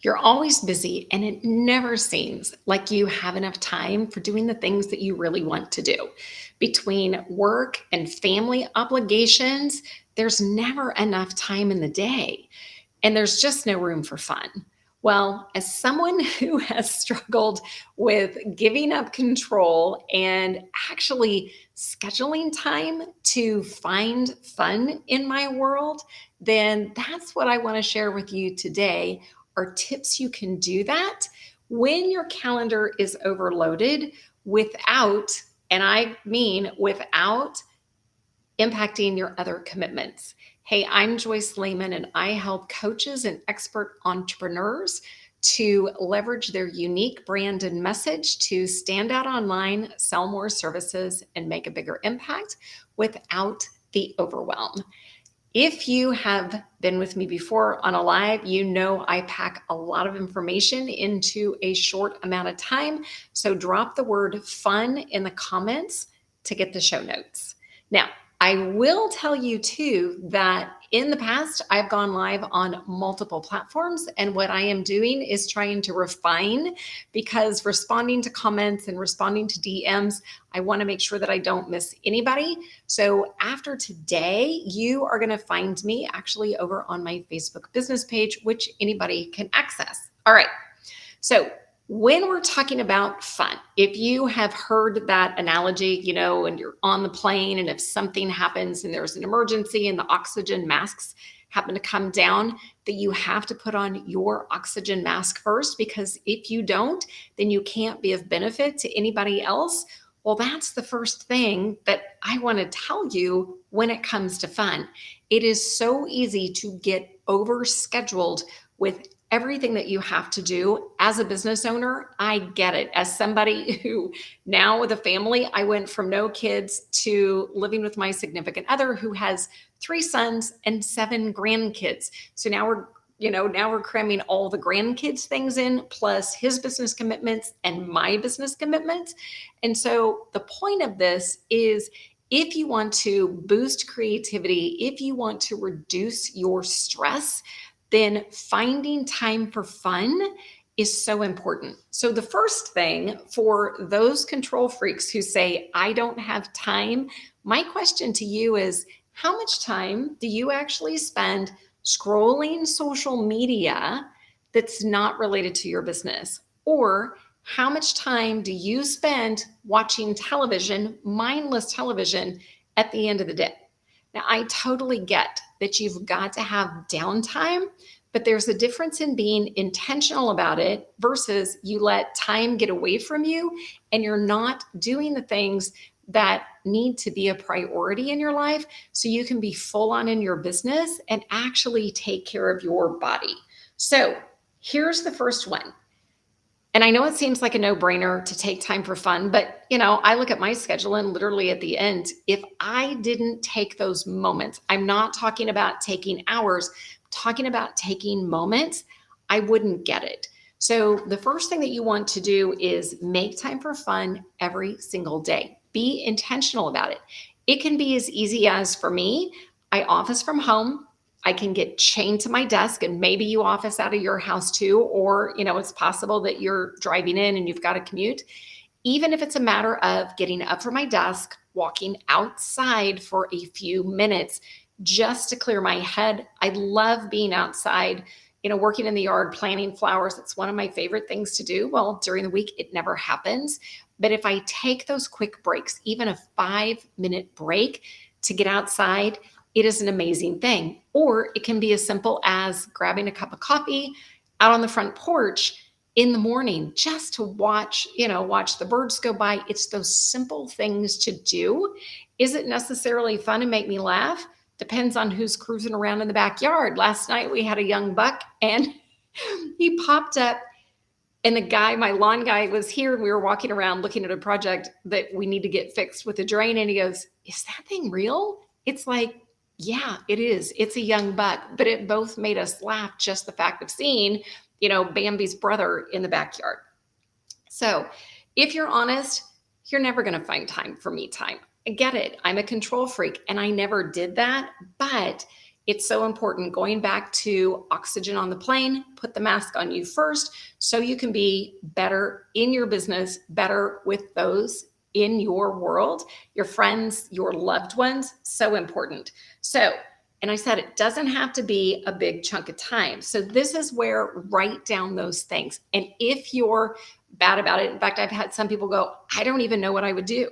You're always busy, and it never seems like you have enough time for doing the things that you really want to do. Between work and family obligations, there's never enough time in the day, and there's just no room for fun. Well, as someone who has struggled with giving up control and actually scheduling time to find fun in my world, then that's what I want to share with you today are tips you can do that when your calendar is overloaded without, and I mean without, impacting your other commitments. Hey, I'm Joyce Layman, and I help coaches and expert entrepreneurs to leverage their unique brand and message to stand out online, sell more services, and make a bigger impact without the overwhelm. If you have been with me before on a live, you know I pack a lot of information into a short amount of time. So drop the word fun in the comments to get the show notes. Now, I will tell you too that in the past, I've gone live on multiple platforms, and what I am doing is trying to refine, because responding to comments and responding to DMs, I want to make sure that I don't miss anybody. So after today, you are going to find me actually over on my Facebook business page, which anybody can access. All right. So when we're talking about fun, if you have heard that analogy, and you're on the plane, and if something happens and there's an emergency and the oxygen masks happen to come down, that you have to put on your oxygen mask first, because if you don't, then you can't be of benefit to anybody else. Well, that's the first thing that I want to tell you when it comes to fun. It is so easy to get overscheduled with everything that you have to do as a business owner. I get it. As somebody who now with a family, I went from no kids to living with my significant other who has 3 sons and 7 grandkids. So now we're cramming all the grandkids things in, plus his business commitments and my business commitments. And so the point of this is, if you want to boost creativity, if you want to reduce your stress, then finding time for fun is so important. So the first thing for those control freaks who say, I don't have time, my question to you is, how much time do you actually spend scrolling social media that's not related to your business? Or how much time do you spend watching television, mindless television, at the end of the day? Now, I totally get that you've got to have downtime, but there's a difference in being intentional about it versus you let time get away from you and you're not doing the things that need to be a priority in your life so you can be full on in your business and actually take care of your body. So here's the first one. And I know it seems like a no-brainer to take time for fun, but I look at my schedule and literally at the end, if I didn't take those moments, I'm not talking about taking hours, I'm talking about taking moments, I wouldn't get it. So the first thing that you want to do is make time for fun every single day. Be intentional about it. It can be as easy as, for me, I office from home. I can get chained to my desk, and maybe you office out of your house too, or, it's possible that you're driving in and you've got to commute. Even if it's a matter of getting up from my desk, walking outside for a few minutes just to clear my head. I love being outside, working in the yard, planting flowers. It's one of my favorite things to do. Well, during the week, it never happens. But if I take those quick breaks, even a 5-minute break to get outside, it is an amazing thing. Or it can be as simple as grabbing a cup of coffee out on the front porch in the morning just to watch the birds go by. It's those simple things to do. Is it necessarily fun and make me laugh? Depends on who's cruising around in the backyard. Last night we had a young buck and he popped up, and my lawn guy was here, and we were walking around looking at a project that we need to get fixed with the drain. And he goes, is that thing real? It's like, yeah, it is. It's a young buck, but it both made us laugh, just the fact of seeing, Bambi's brother in the backyard. So if you're honest, you're never going to find time for me time. I get it. I'm a control freak and I never did that. But It's so important. Going back to oxygen on the plane, put the mask on you first so you can be better in your business, better with those in your world, your friends, your loved ones. So important. So, and I said it doesn't have to be a big chunk of time. So this is where write down those things. And if you're bad about it, in fact, I've had some people go, I don't even know what I would do.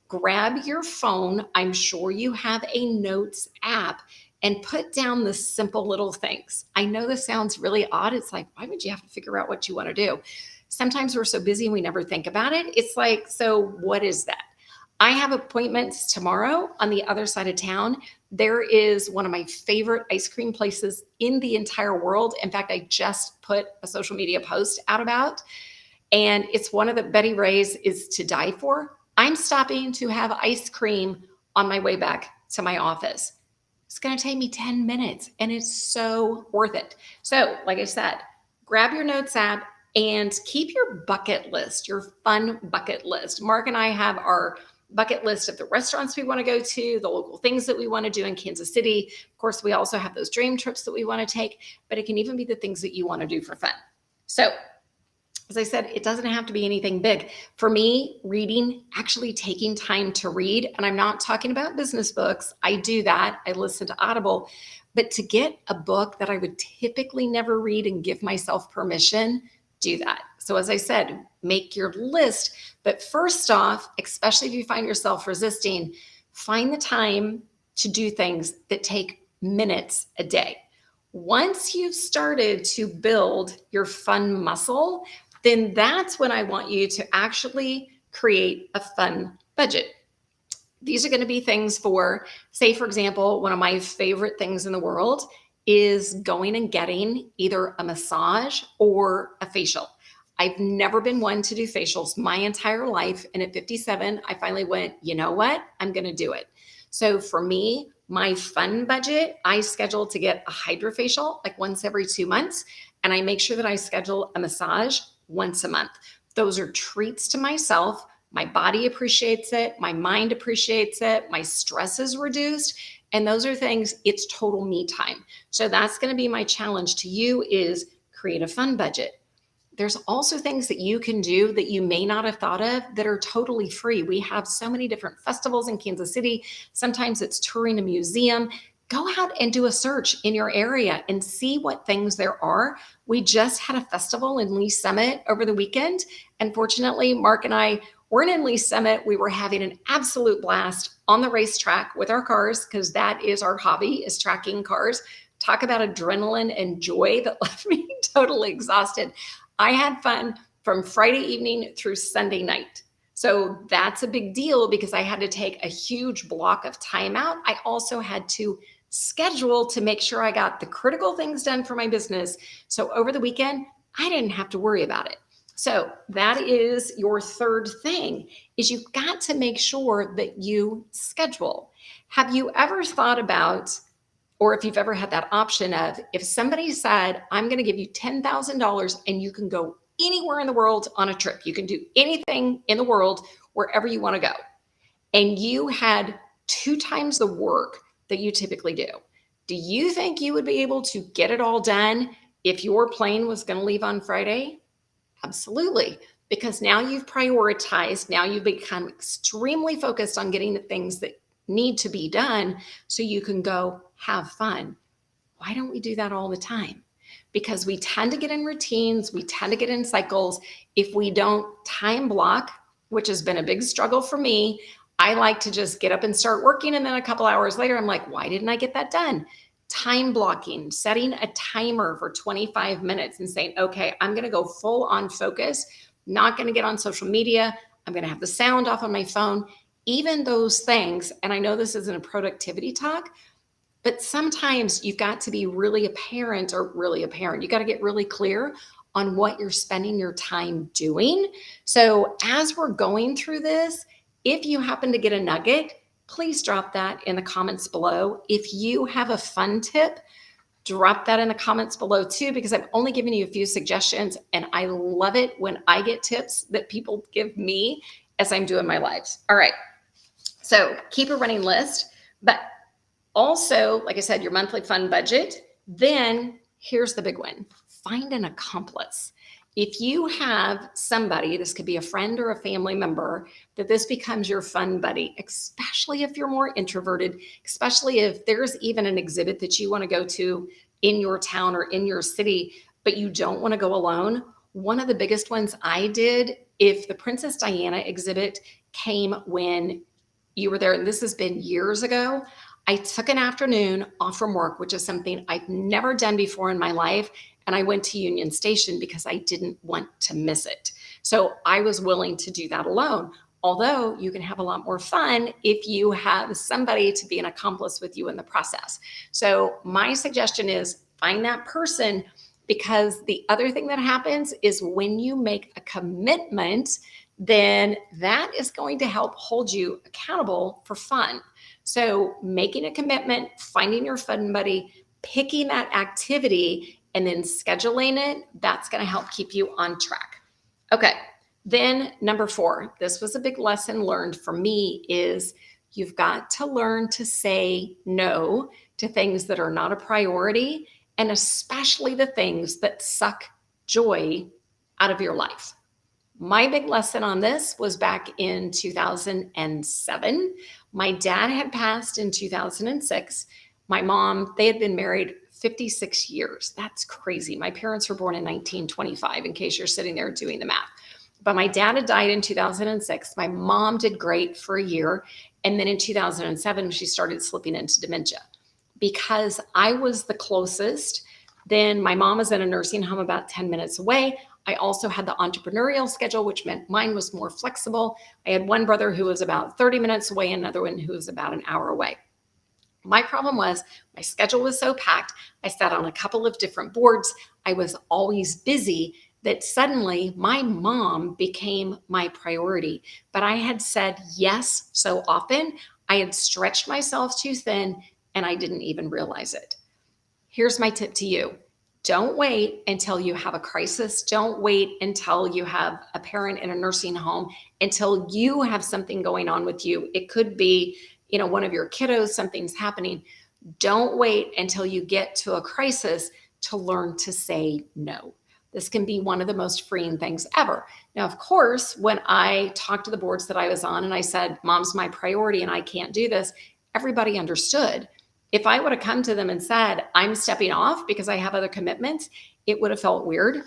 Grab your phone. I'm sure you have a notes app and put down the simple little things. I know this sounds really odd. It's like, why would you have to figure out what you want to do? Sometimes we're so busy and we never think about it. It's like, so what is that? I have appointments tomorrow on the other side of town. There is one of my favorite ice cream places in the entire world. In fact, I just put a social media post out about, and it's one of the 𝗕𝗢𝗢𝗄𝑚 is to die for. I'm stopping to have ice cream on my way back to my office. It's going to take me 10 minutes and it's so worth it. So, like I said, grab your notes app and keep your bucket list, your fun bucket list. Mark and I have our bucket list of the restaurants we want to go to, the local things that we want to do in Kansas City. Of course, we also have those dream trips that we want to take, but it can even be the things that you want to do for fun. So, as I said, it doesn't have to be anything big. For me, reading, actually taking time to read, and I'm not talking about business books. I do that. I listen to Audible. But to get a book that I would typically never read and give myself permission, do that. So as I said, make your list. But first off, especially if you find yourself resisting, find the time to do things that take minutes a day. Once you've started to build your fun muscle, then that's when I want you to actually create a fun budget. These are going to be things for, say, for example, one of my favorite things in the world is going and getting either a massage or a facial. I've never been one to do facials my entire life. And at 57, I finally went, you know what? I'm going to do it. So for me, my fun budget, I schedule to get a hydrofacial like once every 2 months. And I make sure that I schedule a massage once a month. Those are treats to myself. My body appreciates it. My mind appreciates it. My stress is reduced. And those are things, it's total me time. So that's going to be my challenge to you is create a fun budget. There's also things that you can do that you may not have thought of that are totally free. We have so many different festivals in Kansas City. Sometimes it's touring a museum. Go out and do a search in your area and see what things there are. We just had a festival in Lee Summit over the weekend. And fortunately, Mark and I weren't in Lee Summit. We were having an absolute blast on the racetrack with our cars because that is our hobby, is tracking cars. Talk about adrenaline and joy that left me totally exhausted. I had fun from Friday evening through Sunday night. So that's a big deal because I had to take a huge block of time out. I also had to schedule to make sure I got the critical things done for my business. So over the weekend, I didn't have to worry about it. So that is your third thing, is you've got to make sure that you schedule. Have you ever thought about, or if you've ever had that option of, if somebody said, I'm going to give you $10,000 and you can go anywhere in the world on a trip, you can do anything in the world, wherever you want to go, and you had 2 times the work that you typically do you think you would be able to get it all done if your plane was going to leave on Friday? Absolutely. Because now you've prioritized, now you've become extremely focused on getting the things that need to be done so you can go have fun. Why don't we do that all the time? Because we tend to get in routines, we tend to get in cycles. If we don't time block, which has been a big struggle for me, I like to just get up and start working, and then a couple hours later, I'm like, why didn't I get that done? Time blocking, setting a timer for 25 minutes and saying, okay, I'm going to go full on focus, not going to get on social media. I'm going to have the sound off on my phone, even those things. And I know this isn't a productivity talk, but sometimes you've got to be really apparent. You got to get really clear on what you're spending your time doing. So as we're going through this, if you happen to get a nugget, please drop that in the comments below. If you have a fun tip, drop that in the comments below too, because I'm only giving you a few suggestions, and I love it when I get tips that people give me as I'm doing my lives. All right, so keep a running list, but Also, like I said, your monthly fund budget. Then here's the big one. Find an accomplice. If you have somebody, this could be a friend or a family member, that this becomes your fun buddy, especially if you're more introverted, especially if there's even an exhibit that you want to go to in your town or in your city, but you don't want to go alone. One of the biggest ones I did, if the Princess Diana exhibit came when you were there, and this has been years ago, I took an afternoon off from work, which is something I've never done before in my life. And I went to Union Station because I didn't want to miss it. So I was willing to do that alone. Although you can have a lot more fun if you have somebody to be an accomplice with you in the process. So my suggestion is find that person, because the other thing that happens is when you make a commitment, then that is going to help hold you accountable for fun. So making a commitment, finding your fun buddy, picking that activity, and then scheduling it, that's going to help keep you on track. Okay, then number 4, this was a big lesson learned for me, is you've got to learn to say no to things that are not a priority, and especially the things that suck joy out of your life. My big lesson on this was back in 2007. My dad had passed in 2006. My mom, they had been married 56 years. That's crazy. My parents were born in 1925, in case you're sitting there doing the math. But my dad had died in 2006. My mom did great for a year. And then in 2007, she started slipping into dementia. Because I was the closest, then my mom was in a nursing home about 10 minutes away. I also had the entrepreneurial schedule, which meant mine was more flexible. I had one brother who was about 30 minutes away, another one who was about an hour away. My problem was my schedule was so packed. I sat on a couple of different boards. I was always busy, that suddenly my mom became my priority. But I had said yes so often, I had stretched myself too thin, and I didn't even realize it. Here's my tip to you. Don't wait until you have a crisis. Don't wait until you have a parent in a nursing home, until you have something going on with you. It could be, one of your kiddos, something's happening. Don't wait until you get to a crisis to learn to say no. This can be one of the most freeing things ever. Now, of course, when I talked to the boards that I was on and I said, Mom's my priority and I can't do this, everybody understood. If I would have come to them and said, I'm stepping off because I have other commitments, it would have felt weird.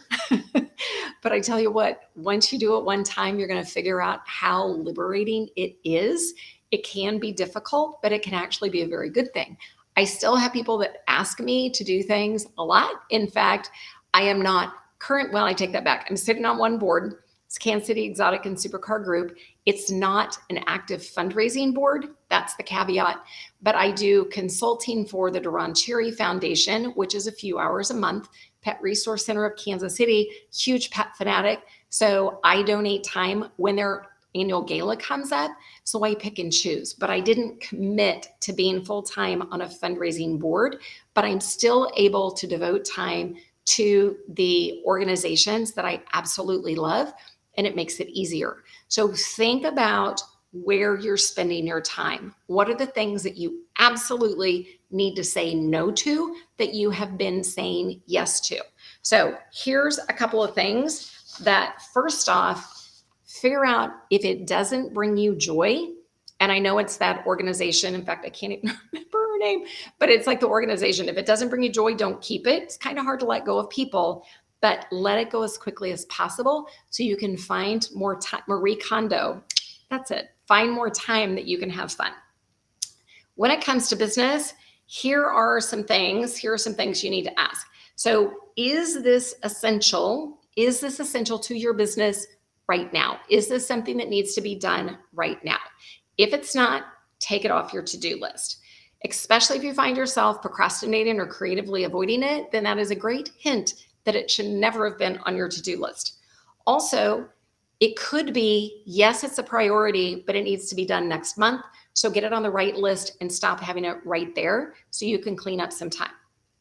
But I tell you what, once you do it one time, you're going to figure out how liberating it is. It can be difficult, but it can actually be a very good thing. I still have people that ask me to do things a lot. In fact, I am not I take that back. I'm sitting on one board. It's Kansas City Exotic and Supercar Group. It's not an active fundraising board. That's the caveat. But I do consulting for the 𝗕𝗢𝗢𝗢𝗓 Foundation, which is a few hours a month. Pet Resource Center of Kansas City, huge pet fanatic. So I donate time when their annual gala comes up. So I pick and choose. But I didn't commit to being full-time on a fundraising board. But I'm still able to devote time to the organizations that I absolutely love, and it makes it easier. So think about where you're spending your time. What are the things that you absolutely need to say no to that you have been saying yes to? So here's a couple of things that, first off, figure out if it doesn't bring you joy. And I know it's that organization. In fact, I can't even remember her name, but it's like the organization. If it doesn't bring you joy, don't keep it. It's kind of hard to let go of people, but let it go as quickly as possible so you can find more time. Marie Kondo, that's it. Find more time that you can have fun. When it comes to business, here are some things you need to ask. So is this essential? Is this essential to your business right now? Is this something that needs to be done right now? If it's not, take it off your to-do list. Especially if you find yourself procrastinating or creatively avoiding it, then that is a great hint that it should never have been on your to-do list. Also, it could be, yes, it's a priority, but it needs to be done next month. So get it on the right list and stop having it right there so you can clean up some time.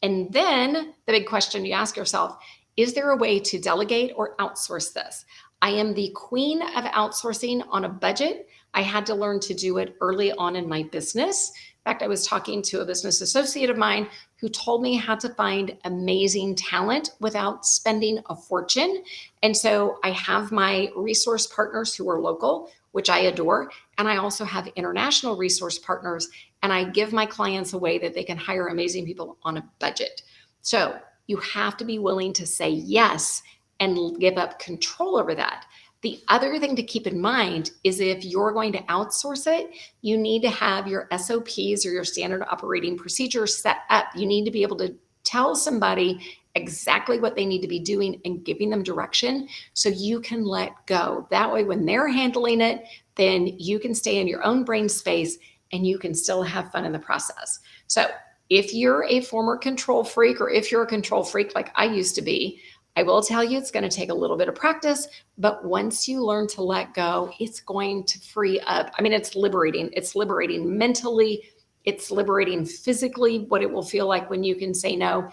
And then the big question you ask yourself, is there a way to delegate or outsource this? I am the queen of outsourcing on a budget. I had to learn to do it early on in my business. In fact, I was talking to a business associate of mine who told me how to find amazing talent without spending a fortune. And so I have my resource partners who are local, which I adore. And I also have international resource partners. And I give my clients a way that they can hire amazing people on a budget. So you have to be willing to say yes and give up control over that. The other thing to keep in mind is if you're going to outsource it, you need to have your SOPs or your standard operating procedures set up. You need to be able to tell somebody exactly what they need to be doing and giving them direction so you can let go. That way, when they're handling it, then you can stay in your own brain space and you can still have fun in the process. So if you're a former control freak, or if you're a control freak like I used to be, I will tell you it's going to take a little bit of practice, but once you learn to let go, it's going to free up. I mean, it's liberating. It's liberating mentally. It's liberating physically, what it will feel like when you can say no,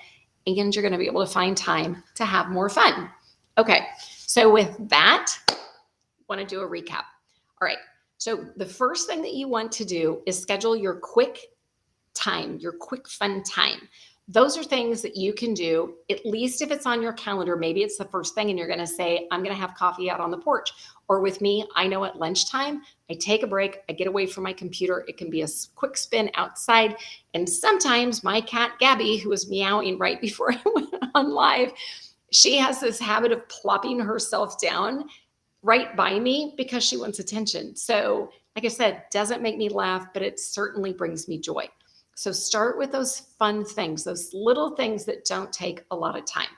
and you're going to be able to find time to have more fun. Okay, so with that, I want to do a recap. All right, so the first thing that you want to do is schedule your quick time, your quick fun time. Those are things that you can do, at least if it's on your calendar. Maybe it's the first thing and you're going to say, I'm going to have coffee out on the porch. Or with me, I know at lunchtime, I take a break, I get away from my computer. It can be a quick spin outside. And sometimes my cat, Gabby, who was meowing right before I went on live, she has this habit of plopping herself down right by me because she wants attention. So like I said, doesn't make me laugh, but it certainly brings me joy. So start with those fun things, those little things that don't take a lot of time.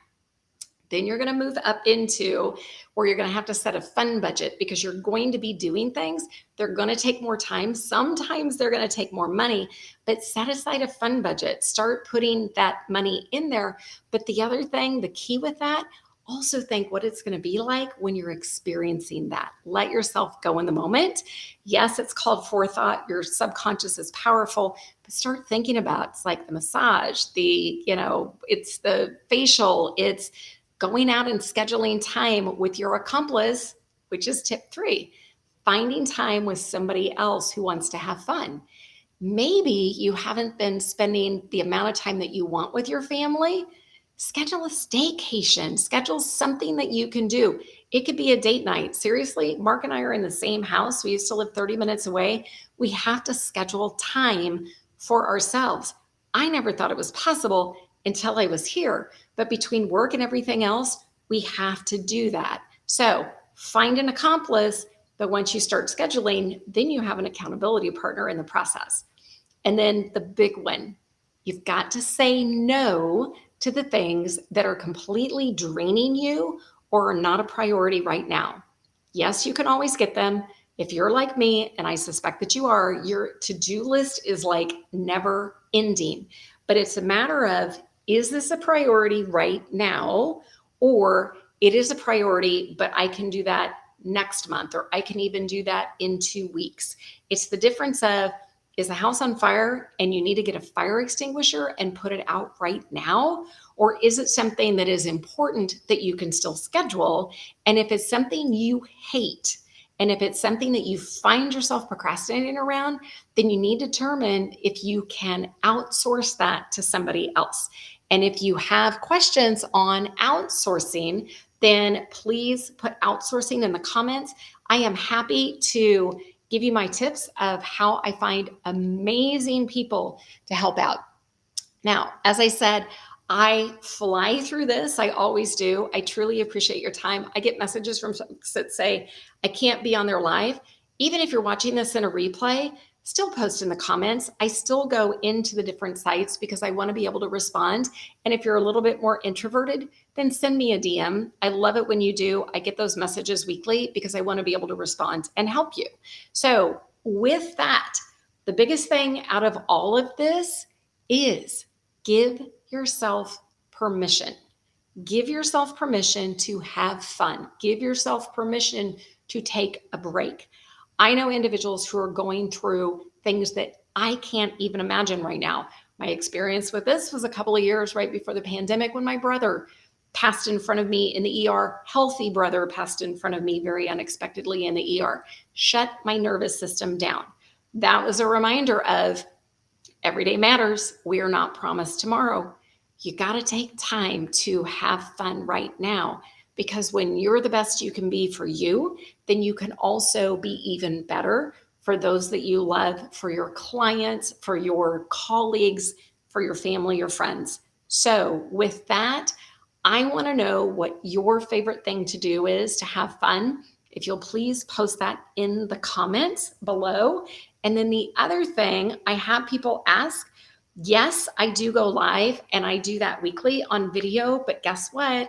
Then you're going to move up into where you're going to have to set a fun budget because you're going to be doing things. They're going to take more time. Sometimes they're going to take more money, but set aside a fun budget. Start putting that money in there. But the other thing, the key with that, also think what it's going to be like when you're experiencing that. Let yourself go in the moment. Yes, it's called forethought. Your subconscious is powerful, but start thinking about it's like the massage, it's the facial, it's going out and scheduling time with your accomplice, which is tip 3, finding time with somebody else who wants to have fun. Maybe you haven't been spending the amount of time that you want with your family. Schedule a staycation, schedule something that you can do. It could be a date night. Seriously, Mark and I are in the same house. We used to live 30 minutes away. We have to schedule time for ourselves. I never thought it was possible until I was here. But between work and everything else, we have to do that. So find an accomplice, but once you start scheduling, then you have an accountability partner in the process. And then the big one, you've got to say no to the things that are completely draining you or are not a priority right now. Yes, you can always get them. If you're like me, and I suspect that you are, your to-do list is like never ending. But it's a matter of, is this a priority right now? Or it is a priority, but I can do that next month, or I can even do that in 2 weeks. It's the difference of, is the house on fire and you need to get a fire extinguisher and put it out right now? Or is it something that is important that you can still schedule? And if it's something you hate, and if it's something that you find yourself procrastinating around, then you need to determine if you can outsource that to somebody else. And if you have questions on outsourcing, then please put outsourcing in the comments. I am happy to give you my tips of how I find amazing people to help out. Now, as I said, I fly through this. I always do. I truly appreciate your time. I get messages from folks that say, I can't be on their live. Even if you're watching this in a replay, still post in the comments. I still go into the different sites because I want to be able to respond. And if you're a little bit more introverted, then send me a DM. I love it when you do. I get those messages weekly because I want to be able to respond and help you. So with that, the biggest thing out of all of this is give yourself permission. Give yourself permission to have fun. Give yourself permission to take a break. I know individuals who are going through things that I can't even imagine right now. My experience with this was a couple of years right before the pandemic when my brother passed in front of me in the ER. Healthy brother passed in front of me very unexpectedly in the ER. Shut my nervous system down. That was a reminder of every day matters. We are not promised tomorrow. You got to take time to have fun right now, because when you're the best you can be for you, then you can also be even better for those that you love, for your clients, for your colleagues, for your family, your friends. So with that, I want to know what your favorite thing to do is to have fun. If you'll please post that in the comments below. And then the other thing, I have people ask, yes, I do go live and I do that weekly on video, but guess what?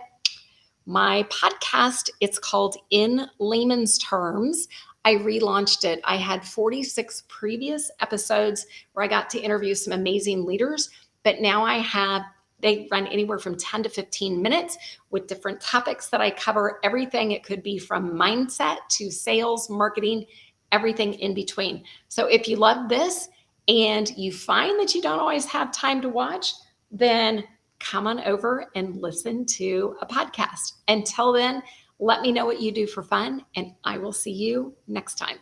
My podcast, it's called In Layman's Terms. I relaunched it. I had 46 previous episodes where I got to interview some amazing leaders, but now they run anywhere from 10 to 15 minutes with different topics that I cover everything. It could be from mindset to sales, marketing, everything in between. So if you love this and you find that you don't always have time to watch, then come on over and listen to a podcast. Until then, let me know what you do for fun, and I will see you next time.